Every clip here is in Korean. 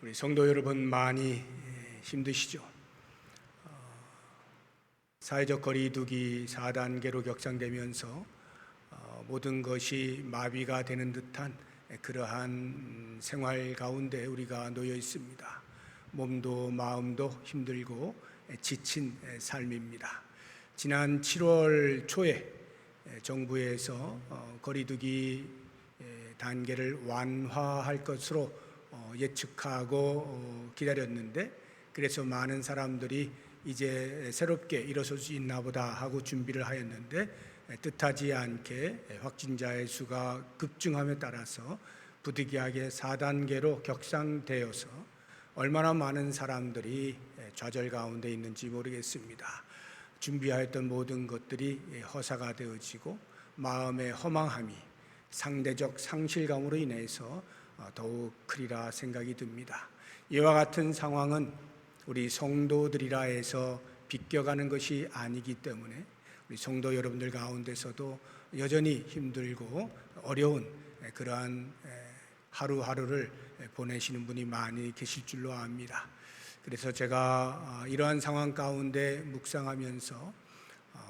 우리 성도 여러분 많이 힘드시죠? 사회적 거리두기 4단계로 격상되면서 모든 것이 마비가 되는 듯한 그러한 생활 가운데 우리가 놓여 있습니다. 몸도 마음도 힘들고 지친 삶입니다. 지난 7월 초에 정부에서 거리두기 단계를 완화할 것으로 예측하고 기다렸는데, 그래서 많은 사람들이 이제 새롭게 일어설 수 있나 보다 하고 준비를 하였는데, 뜻하지 않게 확진자의 수가 급증함에 따라서 부득이하게 4단계로 격상되어서 얼마나 많은 사람들이 좌절 가운데 있는지 모르겠습니다. 준비하였던 모든 것들이 허사가 되어지고 마음의 허망함이 상대적 상실감으로 인해서 더욱 크리라 생각이 듭니다. 이와 같은 상황은 우리 성도들이라 해서 비껴가는 것이 아니기 때문에 우리 성도 여러분들 가운데서도 여전히 힘들고 어려운 그러한 하루하루를 보내시는 분이 많이 계실 줄로 압니다. 그래서 제가 이러한 상황 가운데 묵상하면서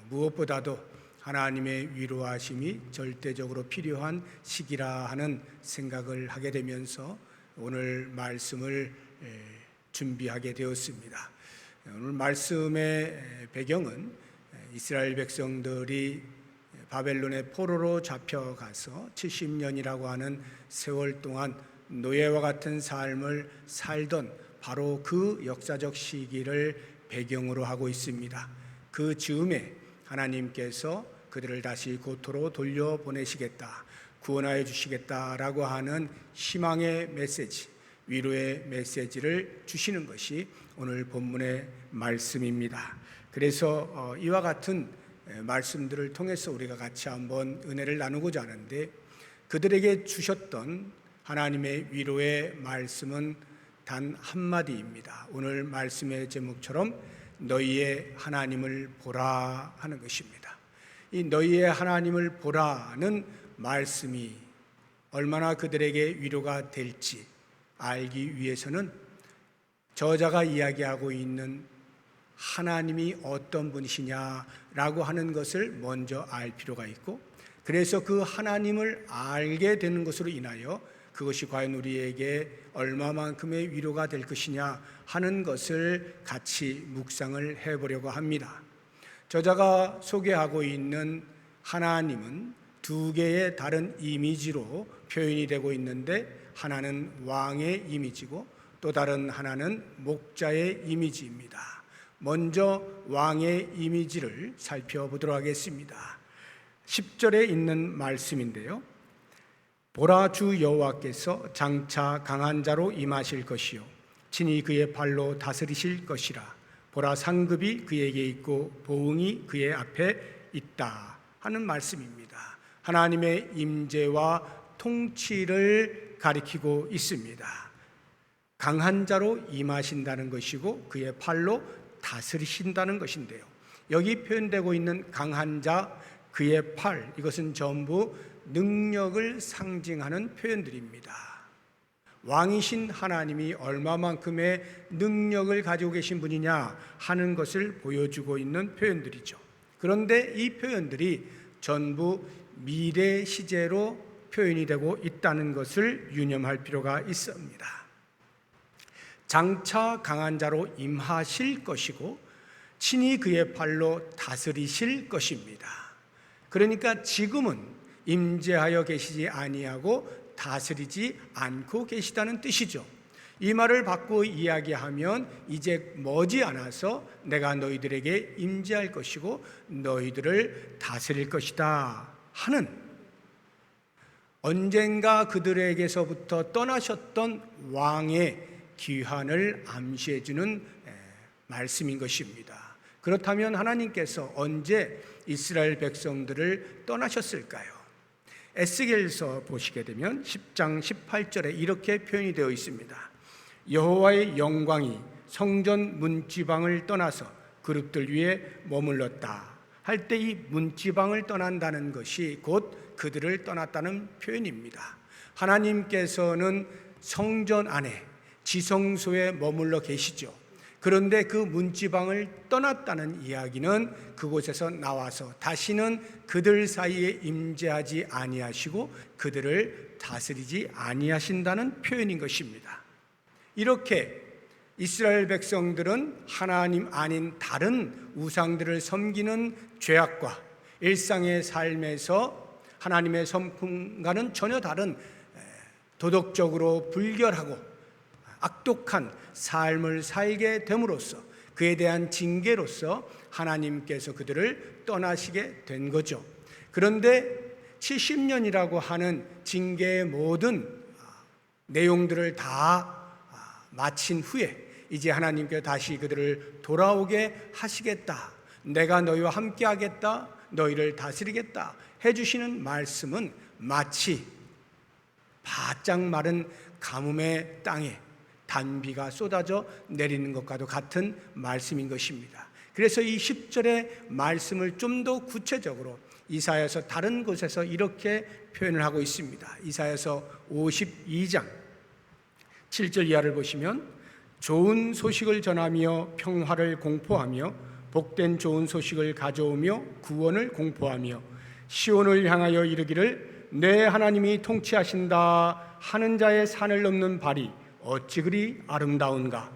무엇보다도 하나님의 위로하심이 절대적으로 필요한 시기라 하는 생각을 하게 되면서 오늘 말씀을 준비하게 되었습니다. 오늘 말씀의 배경은 이스라엘 백성들이 바벨론의 포로로 잡혀가서 70년이라고 하는 세월 동안 노예와 같은 삶을 살던 바로 그 역사적 시기를 배경으로 하고 있습니다. 그 즈음에 하나님께서 그들을 다시 고토로 돌려보내시겠다, 구원하여 주시겠다라고 하는 희망의 메시지, 위로의 메시지를 주시는 것이 오늘 본문의 말씀입니다. 그래서 이와 같은 말씀들을 통해서 우리가 같이 한번 은혜를 나누고자 하는데, 그들에게 주셨던 하나님의 위로의 말씀은 단 한마디입니다. 오늘 말씀의 제목처럼 너희의 하나님을 보라 하는 것입니다. 이 너희의 하나님을 보라는 말씀이 얼마나 그들에게 위로가 될지 알기 위해서는 저자가 이야기하고 있는 하나님이 어떤 분이시냐라고 하는 것을 먼저 알 필요가 있고, 그래서 그 하나님을 알게 되는 것으로 인하여 그것이 과연 우리에게 얼마만큼의 위로가 될 것이냐 하는 것을 같이 묵상을 해보려고 합니다. 저자가 소개하고 있는 하나님은 두 개의 다른 이미지로 표현이 되고 있는데, 하나는 왕의 이미지고 또 다른 하나는 목자의 이미지입니다. 먼저 왕의 이미지를 살펴보도록 하겠습니다. 10절에 있는 말씀인데요. 보라, 주 여호와께서 장차 강한 자로 임하실 것이요 친히 그의 발로 다스리실 것이라. 보라, 상급이 그에게 있고 보응이 그의 앞에 있다 하는 말씀입니다. 하나님의 임재와 통치를 가리키고 있습니다. 강한 자로 임하신다는 것이고 그의 팔로 다스리신다는 것인데요, 여기 표현되고 있는 강한 자, 그의 팔, 이것은 전부 능력을 상징하는 표현들입니다. 왕이신 하나님이 얼마만큼의 능력을 가지고 계신 분이냐 하는 것을 보여주고 있는 표현들이죠. 그런데 이 표현들이 전부 미래 시제로 표현이 되고 있다는 것을 유념할 필요가 있습니다. 장차 강한 자로 임하실 것이고 친히 그의 팔로 다스리실 것입니다. 그러니까 지금은 임재하여 계시지 아니하고 다스리지 않고 계시다는 뜻이죠. 이 말을 바꾸어 이야기하면 이제 머지않아서 내가 너희들에게 임재할 것이고 너희들을 다스릴 것이다 하는, 언젠가 그들에게서부터 떠나셨던 왕의 귀환을 암시해주는 말씀인 것입니다. 그렇다면 하나님께서 언제 이스라엘 백성들을 떠나셨을까요? 에스겔서 보시게 되면 10장 18절에 이렇게 표현이 되어 있습니다. 여호와의 영광이 성전 문지방을 떠나서 그룹들 위에 머물렀다 할 때 이 문지방을 떠난다는 것이 곧 그들을 떠났다는 표현입니다. 하나님께서는 성전 안에 지성소에 머물러 계시죠. 그런데 그 문지방을 떠났다는 이야기는 그곳에서 나와서 다시는 그들 사이에 임재하지 아니하시고 그들을 다스리지 아니하신다는 표현인 것입니다. 이렇게 이스라엘 백성들은 하나님 아닌 다른 우상들을 섬기는 죄악과 일상의 삶에서 하나님의 성품과는 전혀 다른 도덕적으로 불결하고 악독한 삶을 살게 됨으로써 그에 대한 징계로서 하나님께서 그들을 떠나시게 된 거죠. 그런데 70년이라고 하는 징계의 모든 내용들을 다 마친 후에 이제 하나님께서 다시 그들을 돌아오게 하시겠다, 내가 너희와 함께 하겠다, 너희를 다스리겠다 해주시는 말씀은 마치 바짝 마른 가뭄의 땅에 단비가 쏟아져 내리는 것과도 같은 말씀인 것입니다. 그래서 이 10절의 말씀을 좀 더 구체적으로 이사야서 다른 곳에서 이렇게 표현을 하고 있습니다. 이사야서 52장 7절 이하를 보시면 좋은 소식을 전하며 평화를 공포하며 복된 좋은 소식을 가져오며 구원을 공포하며 시온을 향하여 이르기를 내 하나님이 통치하신다 하는 자의 산을 넘는 발이 어찌 그리 아름다운가.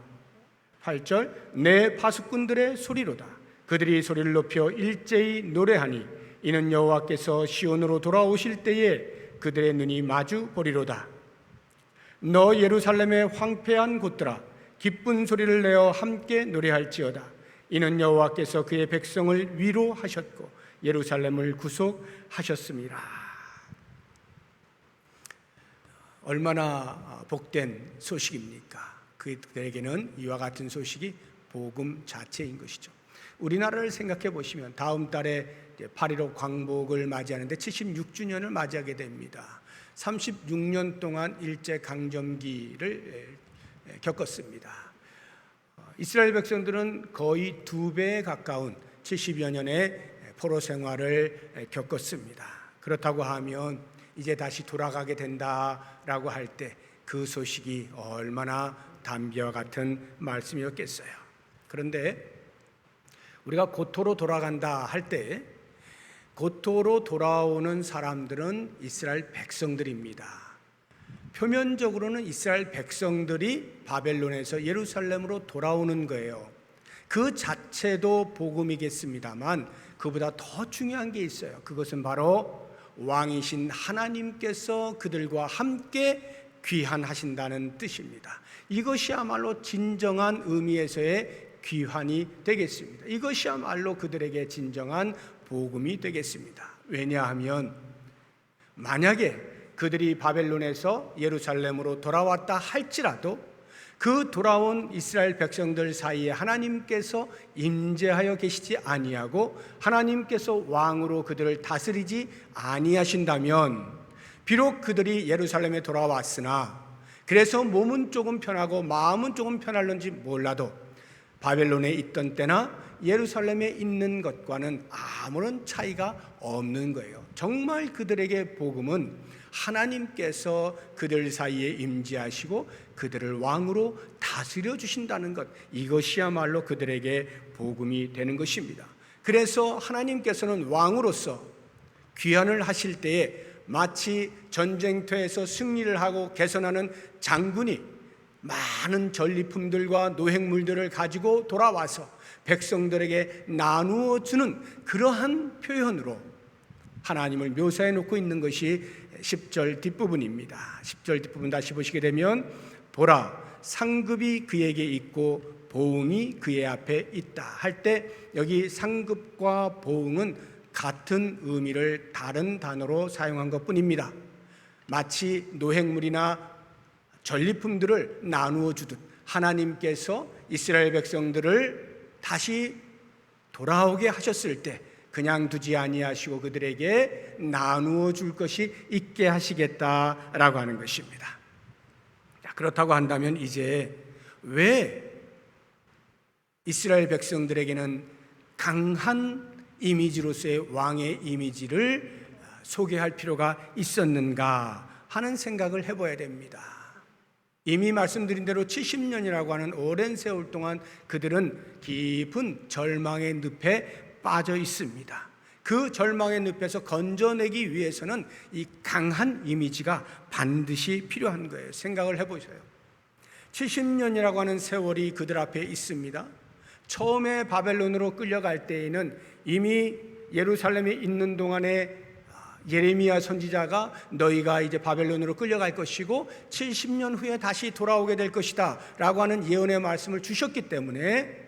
8절 내 파수꾼들의 소리로다. 그들이 소리를 높여 일제히 노래하니 이는 여호와께서 시온으로 돌아오실 때에 그들의 눈이 마주 보리로다. 너 예루살렘의 황폐한 곳들아 기쁜 소리를 내어 함께 노래할지어다. 이는 여호와께서 그의 백성을 위로하셨고 예루살렘을 구속하셨습니다. 얼마나 복된 소식입니까? 그들에게는 이와 같은 소식이 복음 자체인 것이죠. 우리나라를 생각해 보시면 다음 달에 8.15 광복을 맞이하는데 76주년을 맞이하게 됩니다. 36년 동안 일제강점기를 겪었습니다. 이스라엘 백성들은 거의 2배에 가까운 70여 년의 포로 생활을 겪었습니다. 그렇다고 하면 이제 다시 돌아가게 된다라고 할 때 그 소식이 얼마나 담비와 같은 말씀이었겠어요. 그런데 우리가 고토로 돌아간다 할 때 고토로 돌아오는 사람들은 이스라엘 백성들입니다. 표면적으로는 이스라엘 백성들이 바벨론에서 예루살렘으로 돌아오는 거예요. 그 자체도 복음이겠습니다만 그보다 더 중요한 게 있어요. 그것은 바로 왕이신 하나님께서 그들과 함께 귀환하신다는 뜻입니다. 이것이야말로 진정한 의미에서의 귀환이 되겠습니다. 이것이야말로 그들에게 진정한 복음이 되겠습니다. 왜냐하면 만약에 그들이 바벨론에서 예루살렘으로 돌아왔다 할지라도 그 돌아온 이스라엘 백성들 사이에 하나님께서 임재하여 계시지 아니하고 하나님께서 왕으로 그들을 다스리지 아니하신다면 비록 그들이 예루살렘에 돌아왔으나 그래서 몸은 조금 편하고 마음은 조금 편할는지 몰라도 바벨론에 있던 때나 예루살렘에 있는 것과는 아무런 차이가 없는 거예요. 정말 그들에게 복음은 하나님께서 그들 사이에 임재하시고 그들을 왕으로 다스려 주신다는 것, 이것이야말로 그들에게 복음이 되는 것입니다. 그래서 하나님께서는 왕으로서 귀환을 하실 때에 마치 전쟁터에서 승리를 하고 개선하는 장군이 많은 전리품들과 노획물들을 가지고 돌아와서 백성들에게 나누어 주는 그러한 표현으로 하나님을 묘사해 놓고 있는 것이 10절 뒷부분입니다. 10절 뒷부분 다시 보시게 되면 보라 상급이 그에게 있고 보응이 그의 앞에 있다 할 때 여기 상급과 보응은 같은 의미를 다른 단어로 사용한 것뿐입니다. 마치 노획물이나 전리품들을 나누어 주듯 하나님께서 이스라엘 백성들을 다시 돌아오게 하셨을 때 그냥 두지 아니하시고 그들에게 나누어 줄 것이 있게 하시겠다라고 하는 것입니다. 그렇다고 한다면 이제 왜 이스라엘 백성들에게는 강한 이미지로서의 왕의 이미지를 소개할 필요가 있었는가 하는 생각을 해봐야 됩니다. 이미 말씀드린 대로 70년이라고 하는 오랜 세월 동안 그들은 깊은 절망의 늪에 빠져 있습니다. 그 절망의 늪에서 건져내기 위해서는 이 강한 이미지가 반드시 필요한 거예요. 생각을 해보세요. 70년이라고 하는 세월이 그들 앞에 있습니다. 처음에 바벨론으로 끌려갈 때에는 이미 예루살렘에 있는 동안에 예레미야 선지자가 너희가 이제 바벨론으로 끌려갈 것이고 70년 후에 다시 돌아오게 될 것이다 라고 하는 예언의 말씀을 주셨기 때문에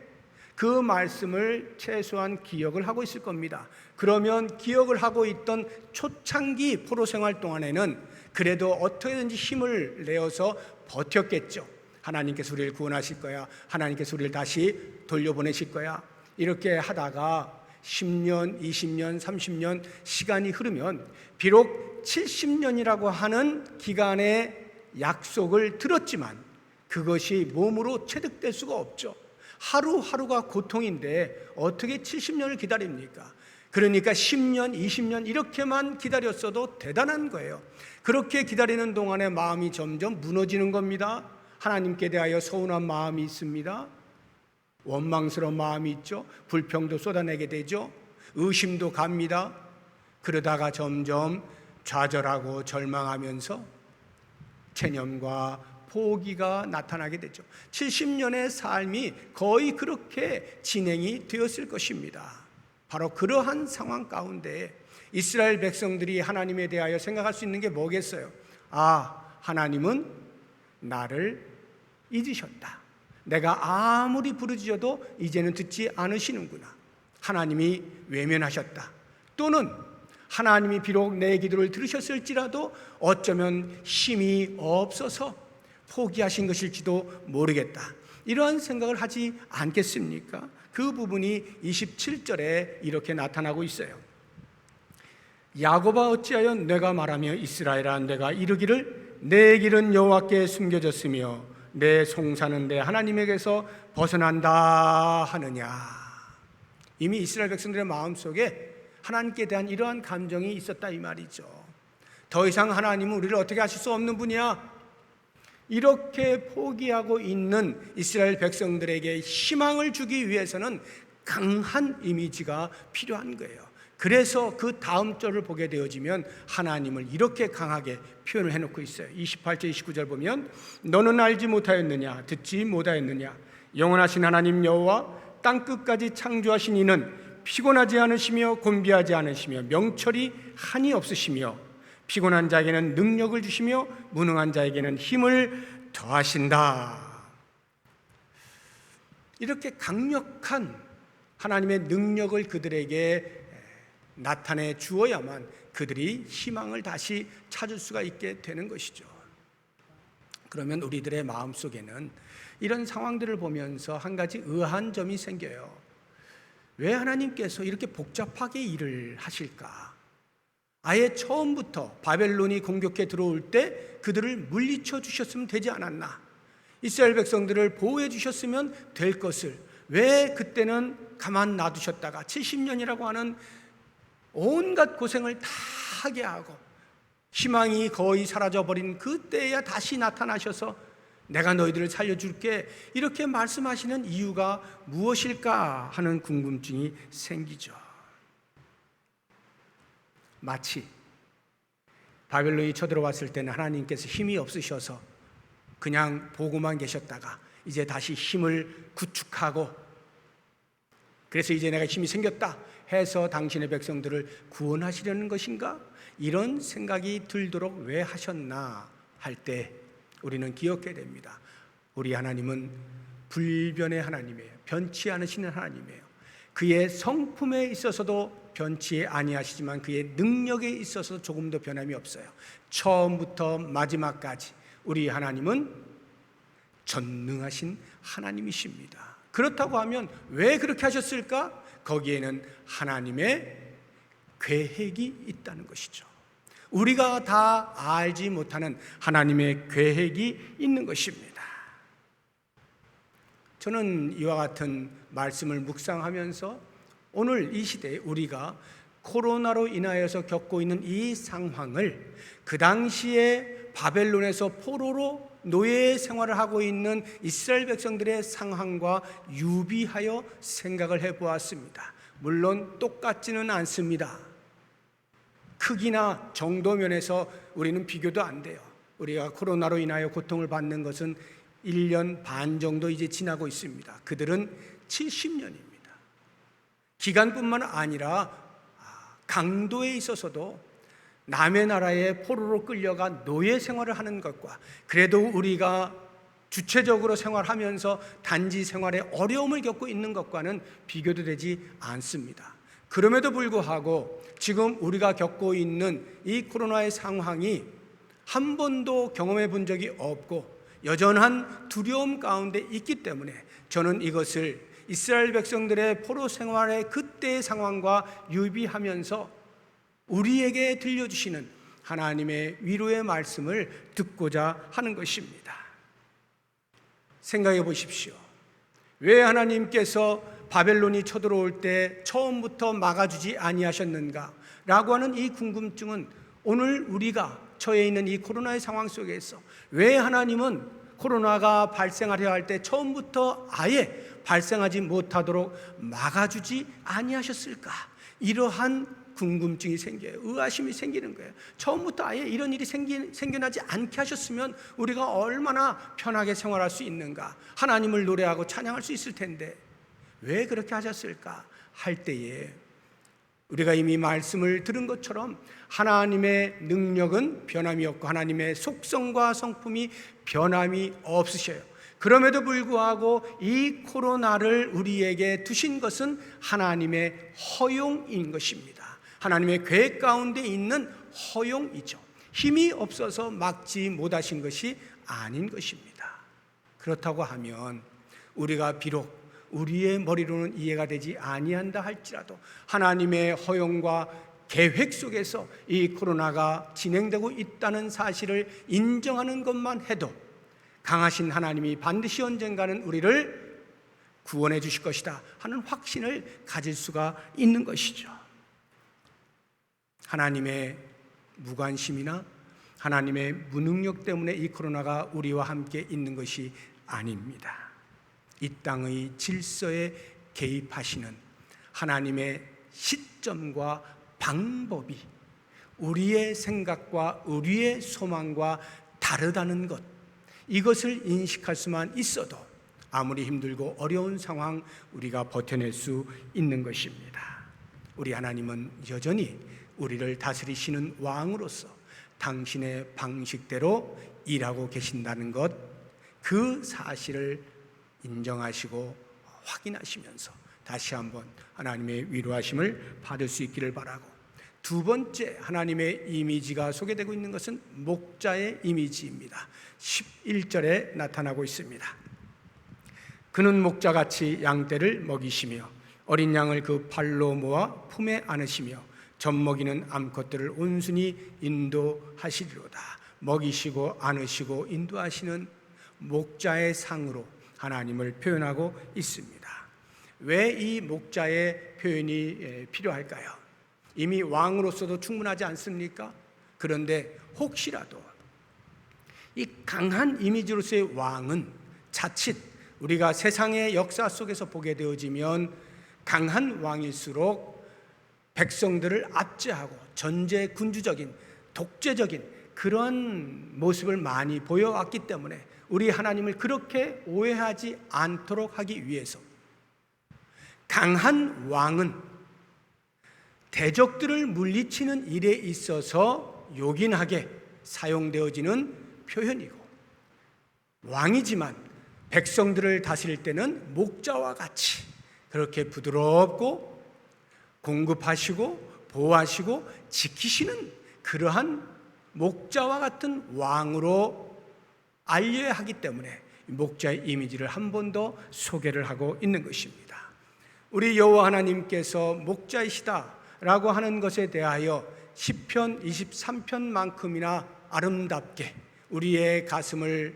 그 말씀을 최소한 기억을 하고 있을 겁니다. 그러면 기억을 하고 있던 초창기 포로 생활 동안에는 그래도 어떻게든지 힘을 내어서 버텼겠죠. 하나님께서 우리를 구원하실 거야, 하나님께서 우리를 다시 돌려보내실 거야, 이렇게 하다가 10년, 20년, 30년 시간이 흐르면 비록 70년이라고 하는 기간의 약속을 들었지만 그것이 몸으로 체득될 수가 없죠. 하루하루가 고통인데 어떻게 70년을 기다립니까? 그러니까 10년, 20년 이렇게만 기다렸어도 대단한 거예요. 그렇게 기다리는 동안에 마음이 점점 무너지는 겁니다. 하나님께 대하여 서운한 마음이 있습니다. 원망스러운 마음이 있죠. 불평도 쏟아내게 되죠. 의심도 갑니다. 그러다가 점점 좌절하고 절망하면서 체념과 포기가 나타나게 되죠. 70년의 삶이 거의 그렇게 진행이 되었을 것입니다. 바로 그러한 상황 가운데 이스라엘 백성들이 하나님에 대하여 생각할 수 있는 게 뭐겠어요? 하나님은 나를 잊으셨다. 내가 아무리 부르짖어도 이제는 듣지 않으시는구나. 하나님이 외면하셨다. 또는 하나님이 비록 내 기도를 들으셨을지라도 어쩌면 힘이 없어서 포기하신 것일지도 모르겠다. 이러한 생각을 하지 않겠습니까? 그 부분이 27절에 이렇게 나타나고 있어요. 야곱아 어찌하여 내가 말하며 이스라엘아 내가 이르기를 내 길은 여호와께 숨겨졌으며 내 송사는 내 하나님에게서 벗어난다 하느냐. 이미 이스라엘 백성들의 마음속에 하나님께 대한 이러한 감정이 있었다 이 말이죠. 더 이상 하나님은 우리를 어떻게 하실 수 없는 분이야. 이렇게 포기하고 있는 이스라엘 백성들에게 희망을 주기 위해서는 강한 이미지가 필요한 거예요. 그래서 그 다음 절을 보게 되어지면 하나님을 이렇게 강하게 표현을 해놓고 있어요. 28절 29절 보면 너는 알지 못하였느냐 듣지 못하였느냐 영원하신 하나님 여호와 땅끝까지 창조하신 이는 피곤하지 않으시며 곤비하지 않으시며 명철이 한이 없으시며 피곤한 자에게는 능력을 주시며 무능한 자에게는 힘을 더하신다. 이렇게 강력한 하나님의 능력을 그들에게 나타내 주어야만 그들이 희망을 다시 찾을 수가 있게 되는 것이죠. 그러면 우리들의 마음속에는 이런 상황들을 보면서 한 가지 의아한 점이 생겨요. 왜 하나님께서 이렇게 복잡하게 일을 하실까? 아예 처음부터 바벨론이 공격해 들어올 때 그들을 물리쳐 주셨으면 되지 않았나? 이스라엘 백성들을 보호해 주셨으면 될 것을 왜 그때는 가만 놔두셨다가 70년이라고 하는 온갖 고생을 다 하게 하고 희망이 거의 사라져버린 그때야 다시 나타나셔서 내가 너희들을 살려줄게 이렇게 말씀하시는 이유가 무엇일까 하는 궁금증이 생기죠. 마치 바벨론이 쳐들어왔을 때는 하나님께서 힘이 없으셔서 그냥 보고만 계셨다가 이제 다시 힘을 구축하고 그래서 이제 내가 힘이 생겼다 해서 당신의 백성들을 구원하시려는 것인가? 이런 생각이 들도록 왜 하셨나 할 때 우리는 기억해야 됩니다. 우리 하나님은 불변의 하나님이에요. 변치 않으시는 하나님이에요. 그의 성품에 있어서도 변치 아니하시지만 그의 능력에 있어서 조금 더 변함이 없어요. 처음부터 마지막까지 우리 하나님은 전능하신 하나님이십니다. 그렇다고 하면 왜 그렇게 하셨을까? 거기에는 하나님의 계획이 있다는 것이죠. 우리가 다 알지 못하는 하나님의 계획이 있는 것입니다. 저는 이와 같은 말씀을 묵상하면서 오늘 이 시대에 우리가 코로나로 인하여서 겪고 있는 이 상황을 그 당시에 바벨론에서 포로로 노예 생활을 하고 있는 이스라엘 백성들의 상황과 유비하여 생각을 해보았습니다. 물론 똑같지는 않습니다. 크기나 정도 면에서 우리는 비교도 안 돼요. 우리가 코로나로 인하여 고통을 받는 것은 1년 반 정도 이제 지나고 있습니다. 그들은 70년입니다. 기간뿐만 아니라 강도에 있어서도 남의 나라에 포로로 끌려가 노예 생활을 하는 것과 그래도 우리가 주체적으로 생활하면서 단지 생활에 어려움을 겪고 있는 것과는 비교도 되지 않습니다. 그럼에도 불구하고 지금 우리가 겪고 있는 이 코로나의 상황이 한 번도 경험해 본 적이 없고 여전한 두려움 가운데 있기 때문에 저는 이것을 이스라엘 백성들의 포로 생활의 그때의 상황과 유비하면서 우리에게 들려주시는 하나님의 위로의 말씀을 듣고자 하는 것입니다. 생각해 보십시오. 왜 하나님께서 바벨론이 쳐들어올 때 처음부터 막아주지 아니하셨는가? 라고 하는 이 궁금증은 오늘 우리가 처해 있는 이 코로나의 상황 속에서 왜 하나님은 코로나가 발생하려 할 때 처음부터 아예 발생하지 못하도록 막아주지 아니하셨을까? 이러한 궁금증이 생겨요. 의아심이 생기는 거예요. 처음부터 아예 이런 일이 생겨나지 않게 하셨으면 우리가 얼마나 편하게 생활할 수 있는가? 하나님을 노래하고 찬양할 수 있을 텐데 왜 그렇게 하셨을까? 할 때에 우리가 이미 말씀을 들은 것처럼 하나님의 능력은 변함이 없고 하나님의 속성과 성품이 변함이 없으셔요. 그럼에도 불구하고 이 코로나를 우리에게 두신 것은 하나님의 허용인 것입니다. 하나님의 계획 가운데 있는 허용이죠. 힘이 없어서 막지 못하신 것이 아닌 것입니다. 그렇다고 하면 우리가 비록 우리의 머리로는 이해가 되지 아니한다 할지라도 하나님의 허용과 계획 속에서 이 코로나가 진행되고 있다는 사실을 인정하는 것만 해도 강하신 하나님이 반드시 언젠가는 우리를 구원해 주실 것이다 하는 확신을 가질 수가 있는 것이죠. 하나님의 무관심이나 하나님의 무능력 때문에 이 코로나가 우리와 함께 있는 것이 아닙니다. 이 땅의 질서에 개입하시는 하나님의 시점과 방법이 우리의 생각과 우리의 소망과 다르다는 것, 이것을 인식할 수만 있어도 아무리 힘들고 어려운 상황 우리가 버텨낼 수 있는 것입니다. 우리 하나님은 여전히 우리를 다스리시는 왕으로서 당신의 방식대로 일하고 계신다는 것, 그 사실을 인정하시고 확인하시면서 다시 한번 하나님의 위로하심을 받을 수 있기를 바라고, 두 번째 하나님의 이미지가 소개되고 있는 것은 목자의 이미지입니다. 11절에 나타나고 있습니다. 그는 목자같이 양떼를 먹이시며 어린 양을 그 팔로 모아 품에 안으시며 젖먹이는 암컷들을 온순히 인도하시리로다. 먹이시고 안으시고 인도하시는 목자의 상으로 하나님을 표현하고 있습니다. 왜 이 목자의 표현이 필요할까요? 이미 왕으로서도 충분하지 않습니까? 그런데 혹시라도 이 강한 이미지로서의 왕은 자칫 우리가 세상의 역사 속에서 보게 되어지면 강한 왕일수록 백성들을 압제하고 전제군주적인 독재적인 그런 모습을 많이 보여왔기 때문에 우리 하나님을 그렇게 오해하지 않도록 하기 위해서 강한 왕은 대적들을 물리치는 일에 있어서 요긴하게 사용되어지는 표현이고, 왕이지만 백성들을 다스릴 때는 목자와 같이 그렇게 부드럽고 공급하시고 보호하시고 지키시는 그러한 목자와 같은 왕으로 알려야 하기 때문에 목자의 이미지를 한 번 더 소개를 하고 있는 것입니다. 우리 여호와 하나님께서 목자이시다라고 하는 것에 대하여 시편 23편만큼이나 아름답게 우리의 가슴을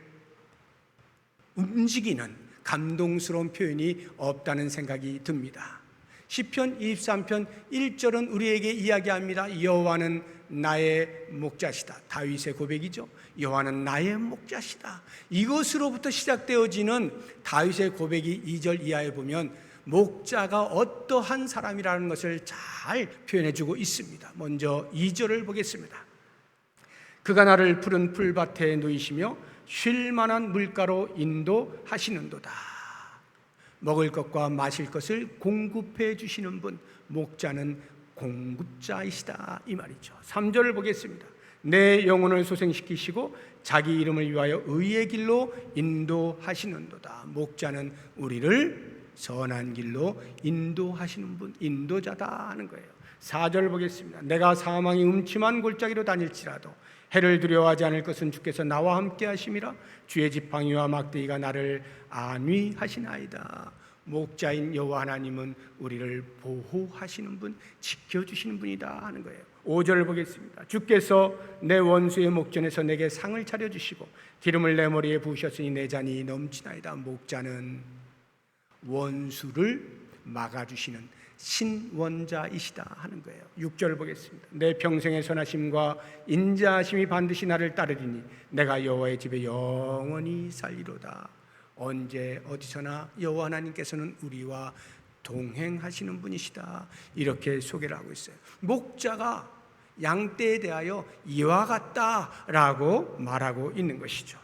움직이는 감동스러운 표현이 없다는 생각이 듭니다. 시편 23편 1절은 우리에게 이야기합니다. 여호와는 나의 목자시다. 다윗의 고백이죠. 여호와는 나의 목자시다. 이것으로부터 시작되어지는 다윗의 고백이 2절 이하에 보면 목자가 어떠한 사람이라는 것을 잘 표현해주고 있습니다. 먼저 2절을 보겠습니다. 그가 나를 푸른 풀밭에 누이시며 쉴 만한 물가로 인도하시는도다. 먹을 것과 마실 것을 공급해 주시는 분, 목자는 공급자이시다, 이 말이죠. 3절을 보겠습니다. 내 영혼을 소생시키시고 자기 이름을 위하여 의의 길로 인도하시는도다. 목자는 우리를 선한 길로 인도하시는 분, 인도자다 하는 거예요. 4절 보겠습니다. 내가 사망이 음침한 골짜기로 다닐지라도 해를 두려워하지 않을 것은 주께서 나와 함께 하심이라. 주의 지팡이와 막대기가 나를 안위하시나이다. 목자인 여호와 하나님은 우리를 보호하시는 분, 지켜주시는 분이다 하는 거예요. 5절을 보겠습니다. 주께서 내 원수의 목전에서 내게 상을 차려주시고 기름을 내 머리에 부으셨으니 내 잔이 넘치나이다. 목자는 원수를 막아주시는 신원자이시다 하는 거예요. 6절을 보겠습니다. 내 평생의 선하심과 인자하심이 반드시 나를 따르리니 내가 여호와의 집에 영원히 살리로다. 언제 어디서나 여호와 하나님께서는 우리와 동행하시는 분이시다, 이렇게 소개를 하고 있어요. 목자가 양떼에 대하여 이와 같다라고 말하고 있는 것이죠.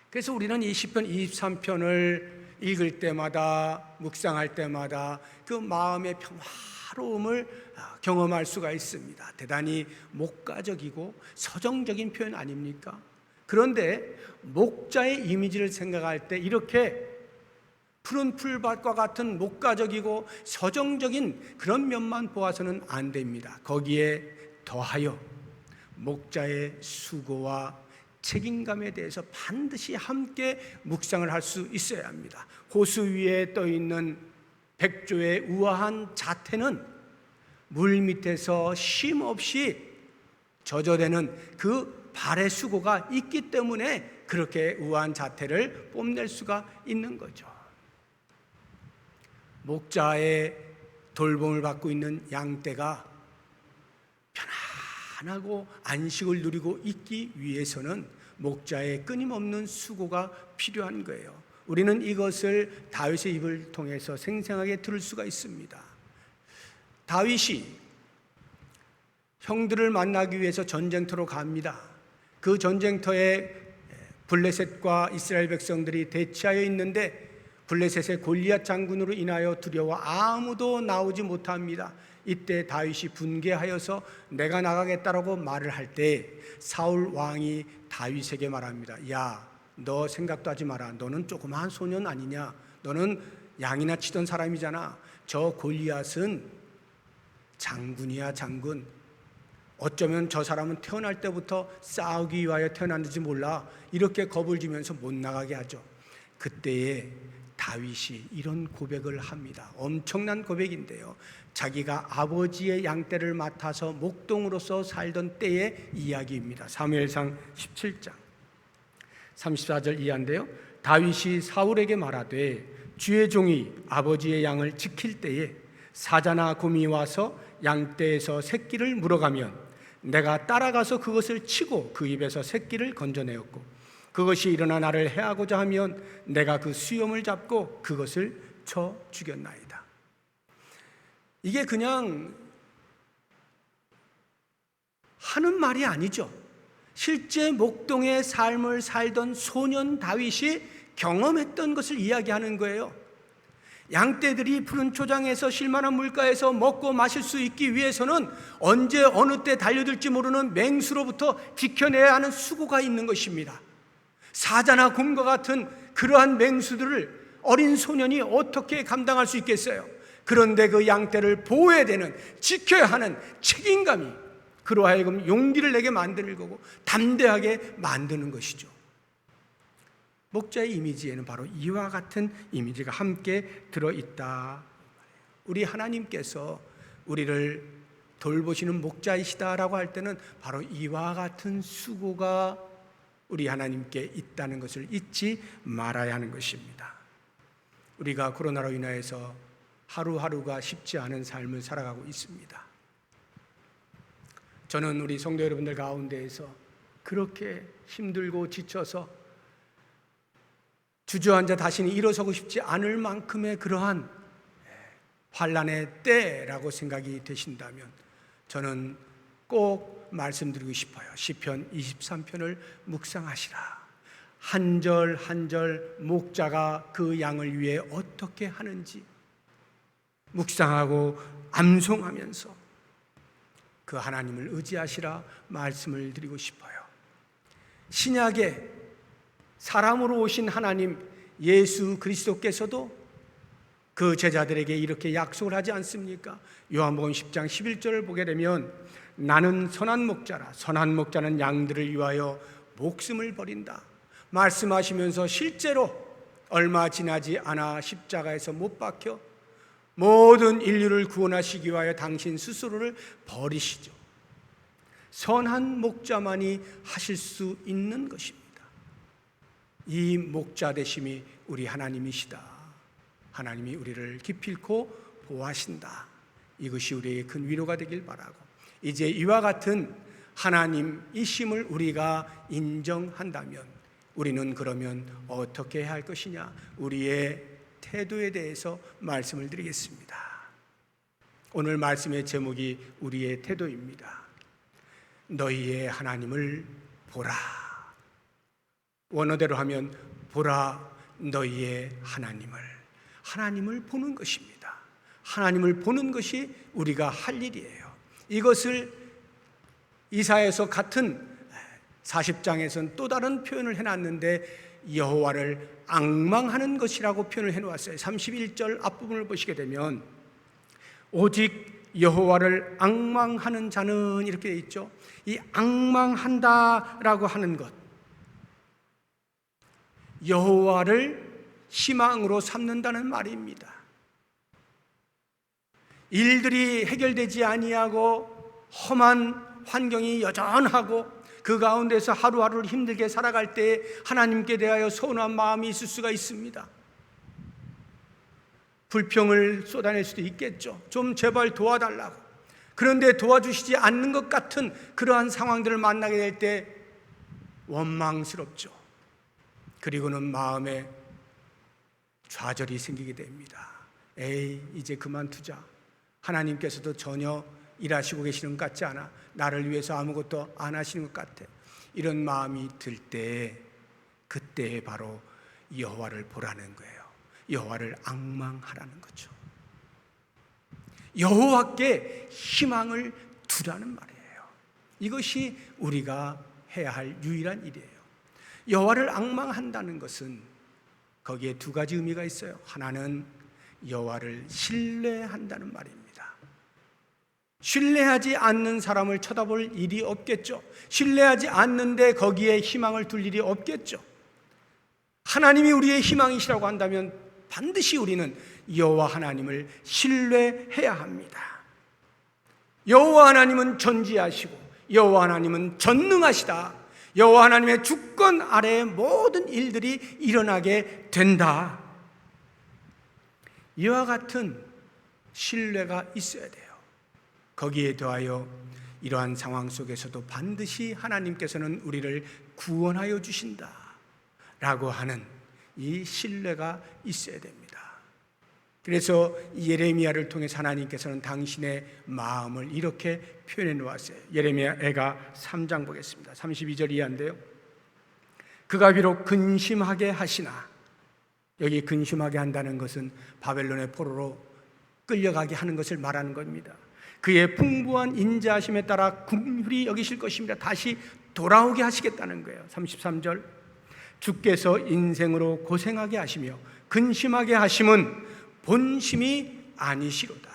그래서 우리는 이 시편 23편을 읽을 때마다, 묵상할 때마다 그 마음의 평화로움을 경험할 수가 있습니다. 대단히 목가적이고 서정적인 표현 아닙니까? 그런데 목자의 이미지를 생각할 때 이렇게 푸른 풀밭과 같은 목가적이고 서정적인 그런 면만 보아서는 안 됩니다. 거기에 더하여 목자의 수고와 책임감에 대해서 반드시 함께 묵상을 할 수 있어야 합니다. 호수 위에 떠 있는 백조의 우아한 자태는 물 밑에서 쉼 없이 젖어대는 그 발의 수고가 있기 때문에 그렇게 우아한 자태를 뽐낼 수가 있는 거죠. 목자의 돌봄을 받고 있는 양떼가 편안하고 안식을 누리고 있기 위해서는 목자의 끊임없는 수고가 필요한 거예요. 우리는 이것을 다윗의 입을 통해서 생생하게 들을 수가 있습니다. 다윗이 형들을 만나기 위해서 전쟁터로 갑니다. 그 전쟁터에 블레셋과 이스라엘 백성들이 대치하여 있는데 블레셋의 골리앗 장군으로 인하여 두려워 아무도 나오지 못합니다. 이때 다윗이 분개하여서 내가 나가겠다라고 말을 할 때 사울 왕이 다윗에게 말합니다. 야, 너 생각도 하지 마라. 너는 조그마한 소년 아니냐? 너는 양이나 치던 사람이잖아. 저 골리앗은 장군이야, 장군. 어쩌면 저 사람은 태어날 때부터 싸우기 위하여 태어났는지 몰라. 이렇게 겁을 주면서 못 나가게 하죠. 그때에 다윗이 이런 고백을 합니다. 엄청난 고백인데요, 자기가 아버지의 양떼를 맡아서 목동으로서 살던 때의 이야기입니다. 사무엘상 17장 34절 이하인데요, 다윗이 사울에게 말하되 주의 종이 아버지의 양을 지킬 때에 사자나 곰이 와서 양떼에서 새끼를 물어가면 내가 따라가서 그것을 치고 그 입에서 새끼를 건져내었고 그것이 일어나 나를 해하고자 하면 내가 그 수염을 잡고 그것을 쳐 죽였나이다. 이게 그냥 하는 말이 아니죠. 실제 목동의 삶을 살던 소년 다윗이 경험했던 것을 이야기하는 거예요. 양떼들이 푸른 초장에서 쉴만한 물가에서 먹고 마실 수 있기 위해서는 언제 어느 때 달려들지 모르는 맹수로부터 지켜내야 하는 수고가 있는 것입니다. 사자나 곰과 같은 그러한 맹수들을 어린 소년이 어떻게 감당할 수 있겠어요? 그런데 그 양떼를 보호해야 되는, 지켜야 하는 책임감이 그로 하여금 용기를 내게 만드는 거고 담대하게 만드는 것이죠. 목자의 이미지에는 바로 이와 같은 이미지가 함께 들어있다. 우리 하나님께서 우리를 돌보시는 목자이시다라고 할 때는 바로 이와 같은 수고가 우리 하나님께 있다는 것을 잊지 말아야 하는 것입니다. 우리가 코로나로 인하여서 하루하루가 쉽지 않은 삶을 살아가고 있습니다. 저는 우리 성도 여러분들 가운데에서 그렇게 힘들고 지쳐서 주저앉아 다시는 일어서고 싶지 않을 만큼의 그러한 환난의 때라고 생각이 되신다면 저는 꼭 말씀드리고 싶어요. 시편 23편을 묵상하시라. 한 절 한 절 목자가 그 양을 위해 어떻게 하는지 묵상하고 암송하면서 그 하나님을 의지하시라 말씀을 드리고 싶어요. 신약에 사람으로 오신 하나님 예수 그리스도께서도 그 제자들에게 이렇게 약속을 하지 않습니까? 요한복음 10장 11절을 보게 되면 나는 선한 목자라. 선한 목자는 양들을 위하여 목숨을 버린다 말씀하시면서 실제로 얼마 지나지 않아 십자가에서 못 박혀 모든 인류를 구원하시기 위하여 당신 스스로를 버리시죠. 선한 목자만이 하실 수 있는 것입니다. 이 목자 되심이 우리 하나님이시다. 하나님이 우리를 기필코 보호하신다. 이것이 우리에게 큰 위로가 되길 바라고, 이제 이와 같은 하나님이심을 우리가 인정한다면 우리는 그러면 어떻게 해야 할 것이냐, 우리의 태도에 대해서 말씀을 드리겠습니다. 오늘 말씀의 제목이 우리의 태도입니다. 너희의 하나님을 보라. 원어대로 하면 보라 너희의 하나님을 보는 것입니다. 하나님을 보는 것이 우리가 할 일이에요. 이것을 이사야서 같은 40장에서는 또 다른 표현을 해놨는데 여호와를 앙망하는 것이라고 표현을 해놓았어요. 31절 앞부분을 보시게 되면 오직 여호와를 앙망하는 자는 이렇게 되어 있죠. 이 앙망한다라고 하는 것, 여호와를 희망으로 삼는다는 말입니다. 일들이 해결되지 아니하고 험한 환경이 여전하고 그 가운데서 하루하루를 힘들게 살아갈 때 하나님께 대하여 서운한 마음이 있을 수가 있습니다. 불평을 쏟아낼 수도 있겠죠. 좀 제발 도와달라고. 그런데 도와주시지 않는 것 같은 그러한 상황들을 만나게 될 때 원망스럽죠. 그리고는 마음에 좌절이 생기게 됩니다. 에이, 이제 그만두자. 하나님께서도 전혀 일하시고 계시는 것 같지 않아. 나를 위해서 아무것도 안 하시는 것 같아. 이런 마음이 들 때 그때 바로 여호와를 보라는 거예요. 여호와를 앙망하라는 거죠. 여호와께 희망을 두라는 말이에요. 이것이 우리가 해야 할 유일한 일이에요. 여호와를 앙망한다는 것은 거기에 두 가지 의미가 있어요. 하나는 여호와를 신뢰한다는 말입니다. 신뢰하지 않는 사람을 쳐다볼 일이 없겠죠. 신뢰하지 않는데 거기에 희망을 둘 일이 없겠죠. 하나님이 우리의 희망이시라고 한다면 반드시 우리는 여호와 하나님을 신뢰해야 합니다. 여호와 하나님은 전지하시고 여호와 하나님은 전능하시다. 여호와 하나님의 주권 아래에 모든 일들이 일어나게 된다. 이와 같은 신뢰가 있어야 돼요. 거기에 더하여 이러한 상황 속에서도 반드시 하나님께서는 우리를 구원하여 주신다 라고 하는 이 신뢰가 있어야 됩니다. 그래서 예레미야를 통해서 하나님께서는 당신의 마음을 이렇게 표현해 놓았어요. 예레미야 애가 3장 보겠습니다. 32절 이하인데요. 그가 비록 근심하게 하시나, 여기 근심하게 한다는 것은 바벨론의 포로로 끌려가게 하는 것을 말하는 겁니다. 그의 풍부한 인자하심에 따라 긍휼히 여기실 것입니다. 다시 돌아오게 하시겠다는 거예요. 33절 주께서 인생으로 고생하게 하시며 근심하게 하심은 본심이 아니시로다.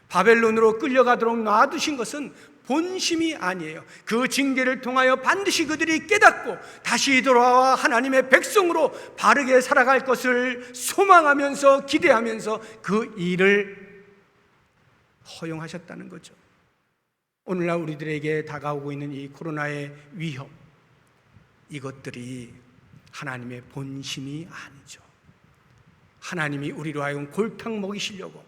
바벨론으로 끌려가도록 놔두신 것은 본심이 아니에요. 그 징계를 통하여 반드시 그들이 깨닫고 다시 돌아와 하나님의 백성으로 바르게 살아갈 것을 소망하면서 기대하면서 그 일을 허용하셨다는 거죠. 오늘날 우리들에게 다가오고 있는 이 코로나의 위험, 이것들이 하나님의 본심이 아니죠. 하나님이 우리로 하여금 골탕 먹이시려고,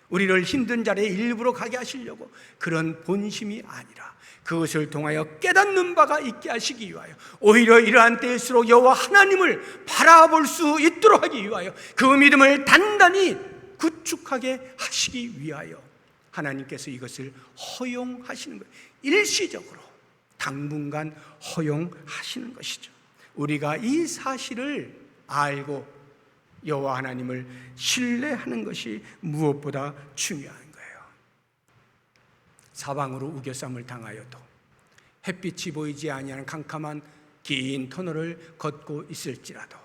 우리를 힘든 자리에 일부러 가게 하시려고 그런 본심이 아니라 그것을 통하여 깨닫는 바가 있게 하시기 위하여 오히려 이러한 때일수록 여호와 하나님을 바라볼 수 있도록 하기 위하여 그 믿음을 단단히 구축하게 하시기 위하여 하나님께서 이것을 허용하시는 거예요. 일시적으로 당분간 허용하시는 것이죠. 우리가 이 사실을 알고 여호와 하나님을 신뢰하는 것이 무엇보다 중요한 거예요. 사방으로 우겨쌈을 당하여도 햇빛이 보이지 아니하는 캄캄한 긴 터널을 걷고 있을지라도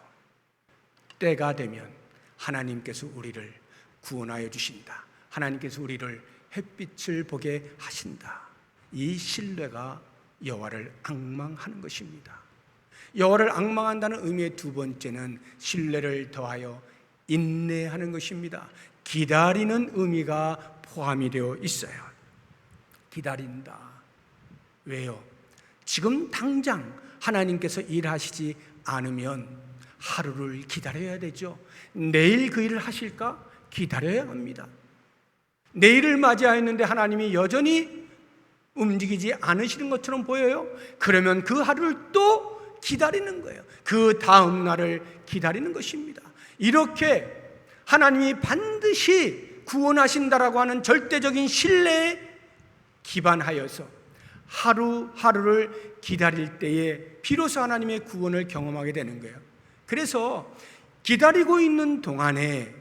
때가 되면 하나님께서 우리를 구원하여 주신다. 하나님께서 우리를 햇빛을 보게 하신다. 이 신뢰가 여호와를 앙망하는 것입니다. 여호와를 앙망한다는 의미의 두 번째는 신뢰를 더하여 인내하는 것입니다. 기다리는 의미가 포함이 되어 있어요. 기다린다. 왜요? 지금 당장 하나님께서 일하시지 않으면 하루를 기다려야 되죠. 내일 그 일을 하실까? 기다려야 합니다. 내일을 맞이하였는데 하나님이 여전히 움직이지 않으시는 것처럼 보여요. 그러면 그 하루를 또 기다리는 거예요. 그 다음 날을 기다리는 것입니다. 이렇게 하나님이 반드시 구원하신다라고 하는 절대적인 신뢰에 기반하여서 하루하루를 기다릴 때에 비로소 하나님의 구원을 경험하게 되는 거예요. 그래서 기다리고 있는 동안에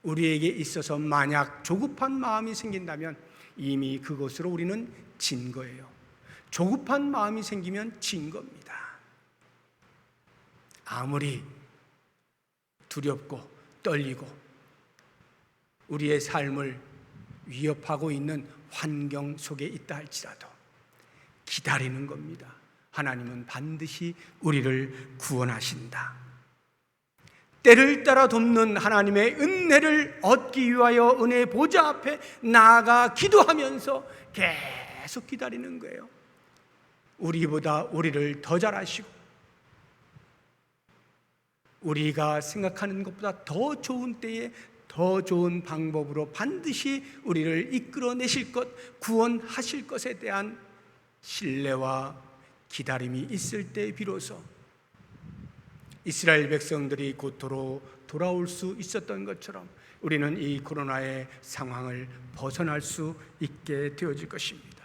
우리에게 있어서 만약 조급한 마음이 생긴다면 이미 그것으로 우리는 진 거예요. 조급한 마음이 생기면 진 겁니다. 아무리 두렵고 떨리고 우리의 삶을 위협하고 있는 환경 속에 있다 할지라도 기다리는 겁니다. 하나님은 반드시 우리를 구원하신다. 때를 따라 돕는 하나님의 은혜를 얻기 위하여 은혜의 보좌 앞에 나아가 기도하면서 계속 기다리는 거예요. 우리보다 우리를 더 잘 아시고 우리가 생각하는 것보다 더 좋은 때에 더 좋은 방법으로 반드시 우리를 이끌어내실 것, 구원하실 것에 대한 신뢰와 기다림이 있을 때 비로소 이스라엘 백성들이 곧도로 돌아올 수 있었던 것처럼 우리는 이 코로나의 상황을 벗어날 수 있게 되어질 것입니다.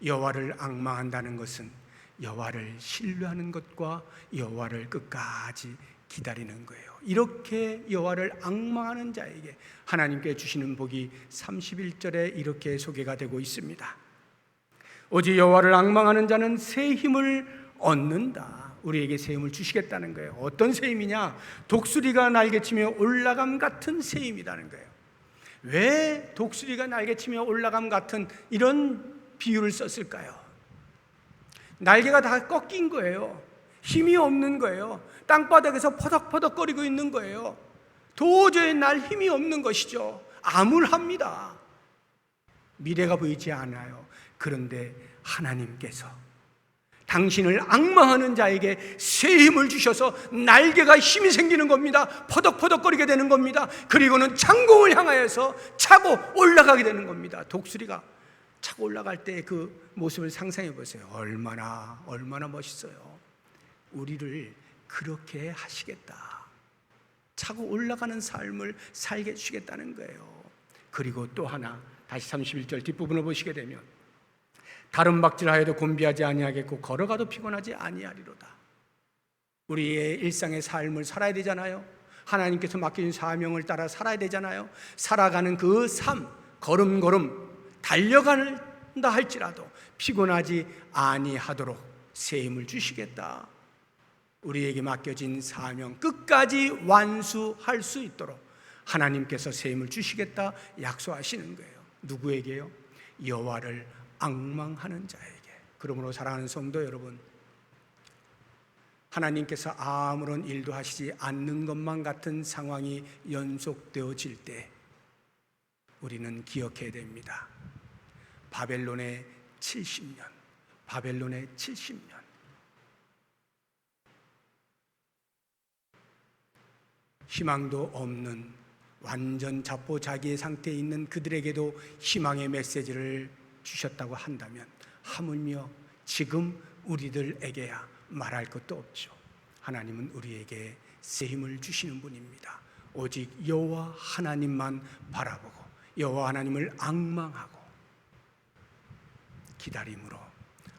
여호와를 앙망한다는 것은 여호와를 신뢰하는 것과 여호와를 끝까지 기다리는 거예요. 이렇게 여호와를 앙망하는 자에게 하나님께 주시는 복이 31절에 이렇게 소개가 되고 있습니다. 오직 여호와를 앙망하는 자는 새 힘을 얻는다. 우리에게 새 힘을 주시겠다는 거예요. 어떤 새 힘이냐? 독수리가 날개치며 올라감 같은 새 힘이라는 거예요. 왜 독수리가 날개치며 올라감 같은 이런 비유를 썼을까요? 날개가 다 꺾인 거예요. 힘이 없는 거예요. 땅바닥에서 퍼덕퍼덕거리고 있는 거예요. 도저히 날 힘이 없는 것이죠. 암울합니다. 미래가 보이지 않아요. 그런데 하나님께서 당신을 앙망하는 자에게 새 힘을 주셔서 날개가 힘이 생기는 겁니다. 퍼덕퍼덕거리게 되는 겁니다. 그리고는 창공을 향하여서 차고 올라가게 되는 겁니다. 독수리가 차고 올라갈 때 그 모습을 상상해 보세요. 얼마나 멋있어요. 우리를 그렇게 하시겠다. 차고 올라가는 삶을 살게 해주시겠다는 거예요. 그리고 또 하나, 다시 31절 뒷부분을 보시게 되면 다른 박질하여도 곤비하지 아니하겠고 걸어가도 피곤하지 아니하리로다. 우리의 일상의 삶을 살아야 되잖아요. 하나님께서 맡겨준 사명을 따라 살아야 되잖아요. 살아가는 그 삶, 걸음걸음 달려간다 할지라도 피곤하지 아니하도록 새 힘을 주시겠다. 우리에게 맡겨진 사명 끝까지 완수할 수 있도록 하나님께서 새 힘을 주시겠다 약속하시는 거예요. 누구에게요? 여호와를 앙망하는 자에게. 그러므로 사랑하는 성도 여러분, 하나님께서 아무런 일도 하시지 않는 것만 같은 상황이 연속되어질 때 우리는 기억해야 됩니다. 바벨론의 70년, 바벨론의 70년. 희망도 없는 완전 자포자기의 상태에 있는 그들에게도 희망의 메시지를 주셨다고 한다면 하물며 지금 우리들에게야 말할 것도 없죠. 하나님은 우리에게 새 힘을 주시는 분입니다. 오직 여호와 하나님만 바라보고 여호와 하나님을 앙망하고 기다림으로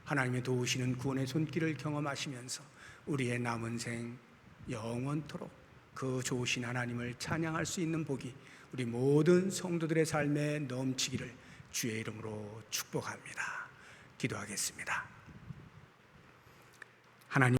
하나님의 도우시는 구원의 손길을 경험하시면서 우리의 남은 생 영원토록 그 좋으신 하나님을 찬양할 수 있는 복이 우리 모든 성도들의 삶에 넘치기를 주의 이름으로 축복합니다. 기도하겠습니다. 하나님